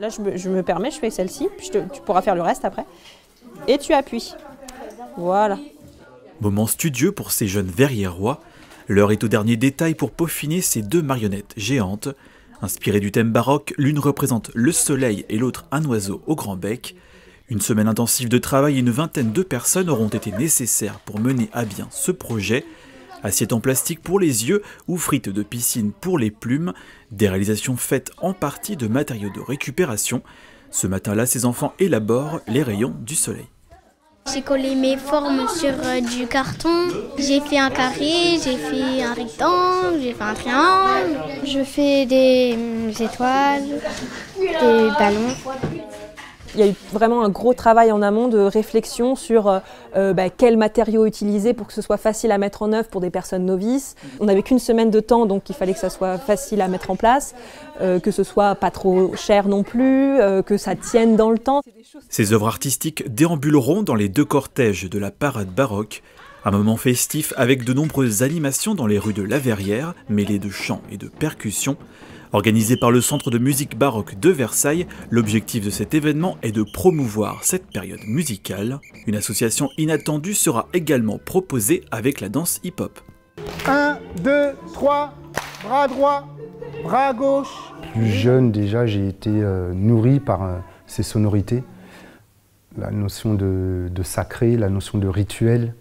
Là, je me permets, je fais celle-ci, puis tu pourras faire le reste après. Et tu appuies. Voilà. Moment studieux pour ces jeunes verriérois. L'heure est au dernier détail pour peaufiner ces deux marionnettes géantes. Inspirées du thème baroque, l'une représente le soleil et l'autre un oiseau au grand bec. Une semaine intensive de travail et une vingtaine de personnes auront été nécessaires pour mener à bien ce projet. Assiettes en plastique pour les yeux ou frites de piscine pour les plumes, des réalisations faites en partie de matériaux de récupération. Ce matin-là, ces enfants élaborent les rayons du soleil. J'ai collé mes formes sur du carton. J'ai fait un carré, j'ai fait un rectangle, j'ai fait un triangle. Je fais des étoiles, des ballons. Il y a eu vraiment un gros travail en amont de réflexion sur quels matériaux utiliser pour que ce soit facile à mettre en œuvre pour des personnes novices. On n'avait qu'une semaine de temps, donc il fallait que ça soit facile à mettre en place, que ce soit pas trop cher non plus, que ça tienne dans le temps. Ces œuvres artistiques déambuleront dans les deux cortèges de la parade baroque. Un moment festif avec de nombreuses animations dans les rues de La Verrière, mêlées de chants et de percussions. Organisé par le Centre de musique baroque de Versailles, l'objectif de cet événement est de promouvoir cette période musicale. Une association inattendue sera également proposée avec la danse hip-hop. 1, 2, 3, bras droit, bras gauche. Plus jeune déjà, j'ai été nourri par ces sonorités. La notion de sacré, la notion de rituel,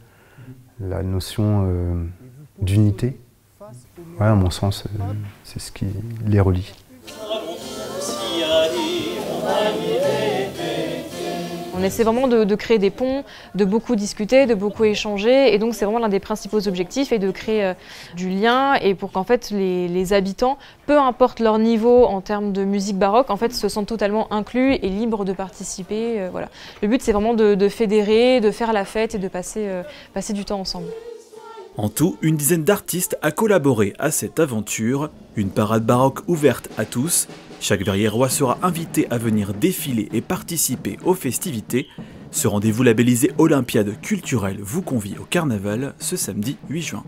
la notion d'unité. Ouais, à mon sens, c'est ce qui les relie. On essaie vraiment de créer des ponts, de beaucoup discuter, de beaucoup échanger, et donc c'est vraiment l'un des principaux objectifs, et de créer du lien, et pour qu'en fait les habitants, peu importe leur niveau en termes de musique baroque, en fait se sentent totalement inclus et libres de participer. Voilà. Le but c'est vraiment de fédérer, de faire la fête et de passer du temps ensemble. En tout, une dizaine d'artistes a collaboré à cette aventure, une parade baroque ouverte à tous. Chaque verriérois sera invité à venir défiler et participer aux festivités. Ce rendez-vous labellisé Olympiade culturelle vous convie au carnaval ce samedi 8 juin.